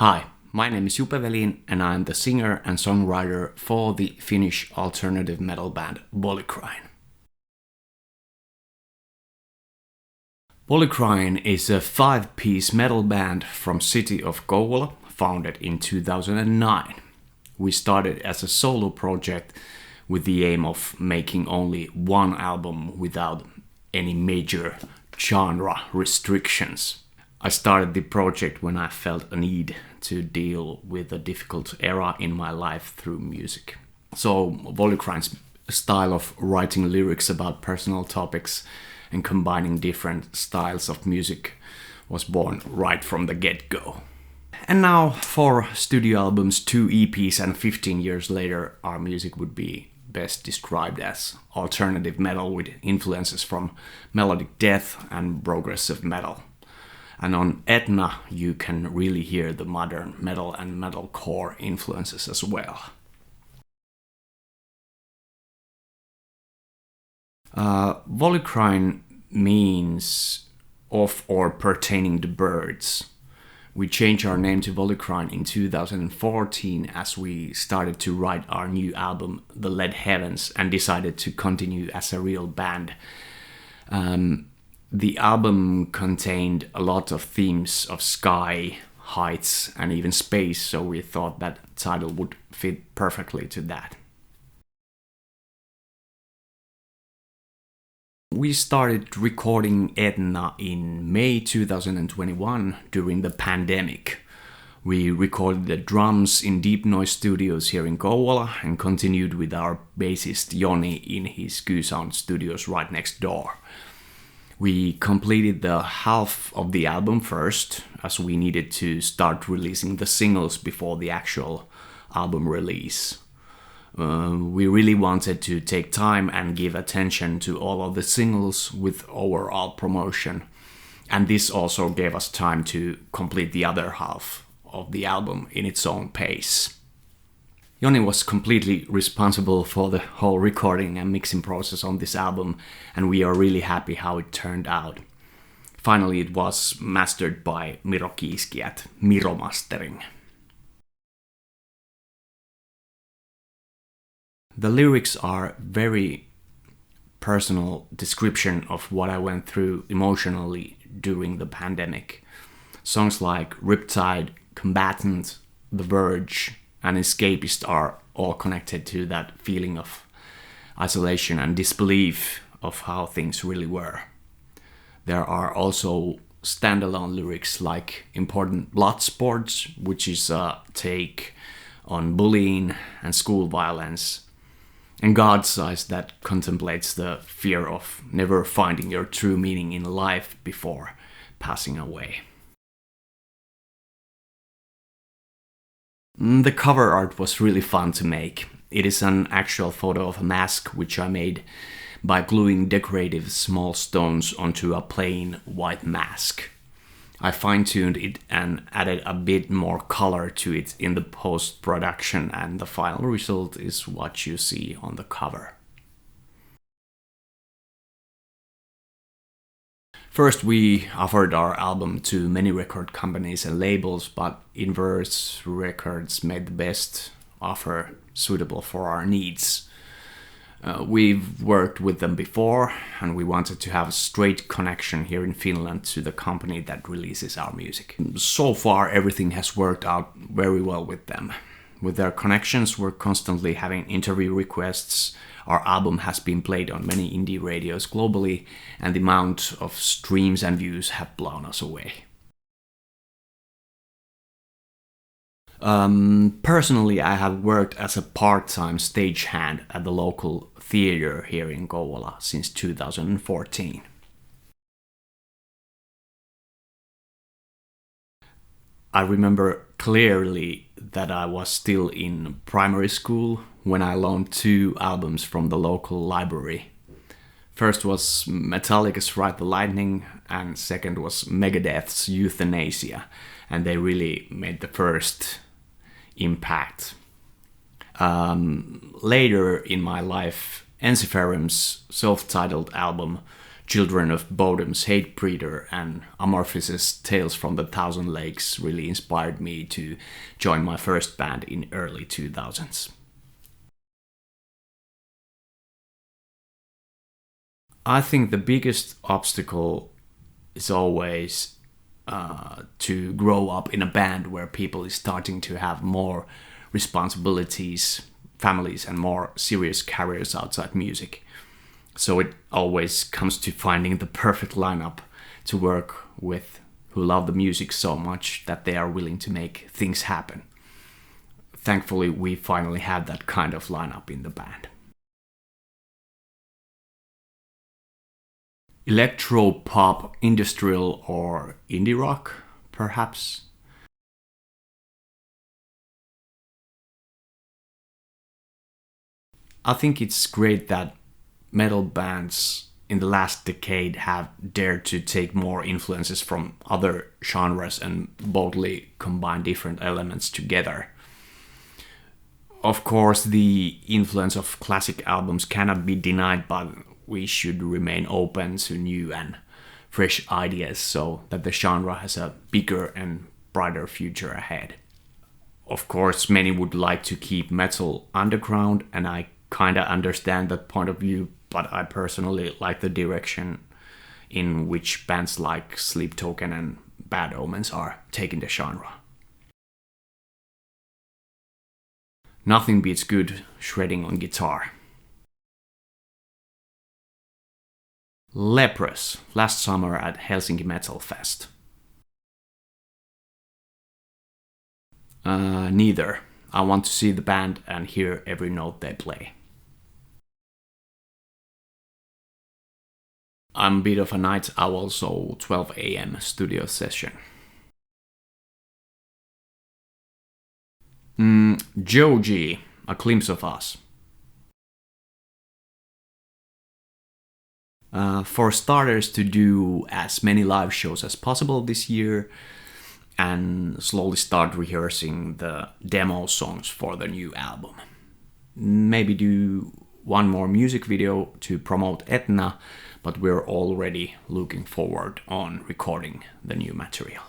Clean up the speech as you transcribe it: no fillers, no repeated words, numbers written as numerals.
Hi, my name is Jupe of Volucrine and I'm the singer and songwriter for the Finnish alternative metal band Volucrine. Volucrine is a 5-piece metal band from city of Kouvola, founded in 2009. We started as a solo project with the aim of making only one album without any major genre restrictions. I started the project when I felt a need to deal with a difficult era in my life through music. So Volucrine's style of writing lyrics about personal topics and combining different styles of music was born right from the get-go. And now, 4 studio albums, 2 EPs, and 15 years later, our music would be best described as alternative metal with influences from melodic death and progressive metal. And on Etna, you can really hear the modern metal and metalcore influences as well. Volucrine means of or pertaining to birds. We changed our name to Volucrine in 2014 as we started to write our new album, The Lead Heavens, and decided to continue as a real band. The album contained a lot of themes of sky, heights, and even space, so we thought that title would fit perfectly to that. We started recording Etna in May 2021 during the pandemic. We recorded the drums in Deep Noise Studios here in Kouvola and continued with our bassist Joni in his Q-Sound studios right next door. We completed the half of the album first, as we needed to start releasing the singles before the actual album release. We really wanted to take time and give attention to all of the singles with overall promotion, and this also gave us time to complete the other half of the album in its own pace. Joni was completely responsible for the whole recording and mixing process on this album, and we are really happy how it turned out. Finally, it was mastered by Miro Kiiski at Miro Mastering. The lyrics are very personal description of what I went through emotionally during the pandemic. Songs like Riptide, Combatant, The Verge, and Escapist are all connected to that feeling of isolation and disbelief of how things really were. There are also standalone lyrics like Important Blood Sports, which is a take on bullying and school violence, and God's Eyes that contemplates the fear of never finding your true meaning in life before passing away. The cover art was really fun to make. It is an actual photo of a mask which I made by gluing decorative small stones onto a plain white mask. I fine-tuned it and added a bit more color to it in the post-production, and the final result is what you see on the cover. First, we offered our album to many record companies and labels, but Inverse Records made the best offer suitable for our needs. We've worked with them before, and we wanted to have a straight connection here in Finland to the company that releases our music. So far, everything has worked out very well with them. With their connections, we're constantly having interview requests. Our album has been played on many indie radios globally, and the amount of streams and views have blown us away. Personally, I have worked as a part-time stagehand at the local theater here in Kouvola since 2014. I remember clearly that I was still in primary school when I loaned 2 albums from the local library. First was Metallica's Ride the Lightning, and second was Megadeth's Euthanasia, and they really made the first impact. Later in my life, Ensiferum's self-titled album Children of Bodom's Hatebreeder and Amorphis' Tales from the Thousand Lakes really inspired me to join my first band in early 2000s. I think the biggest obstacle is always to grow up in a band where people is starting to have more responsibilities, families, and more serious careers outside music. So it always comes to finding the perfect lineup to work with, who love the music so much that they are willing to make things happen. Thankfully, we finally had that kind of lineup in the band. Electro pop, industrial, or indie rock, perhaps? I think it's great that metal bands in the last decade have dared to take more influences from other genres and boldly combine different elements together. Of course, the influence of classic albums cannot be denied, but we should remain open to new and fresh ideas so that the genre has a bigger and brighter future ahead. Of course, many would like to keep metal underground, and I kinda understand that point of view, but I personally like the direction in which bands like Sleep Token and Bad Omens are taking the genre. Nothing beats good shredding on guitar. Leprous, last summer at Helsinki Metal Fest. Neither. I want to see the band and hear every note they play. I'm a bit of a night owl, so 12 a.m. studio session. Joji, A Glimpse of Us. For starters, to do as many live shows as possible this year and slowly start rehearsing the demo songs for the new album. Maybe do one more music video to promote Etna, but we're already looking forward on recording the new material.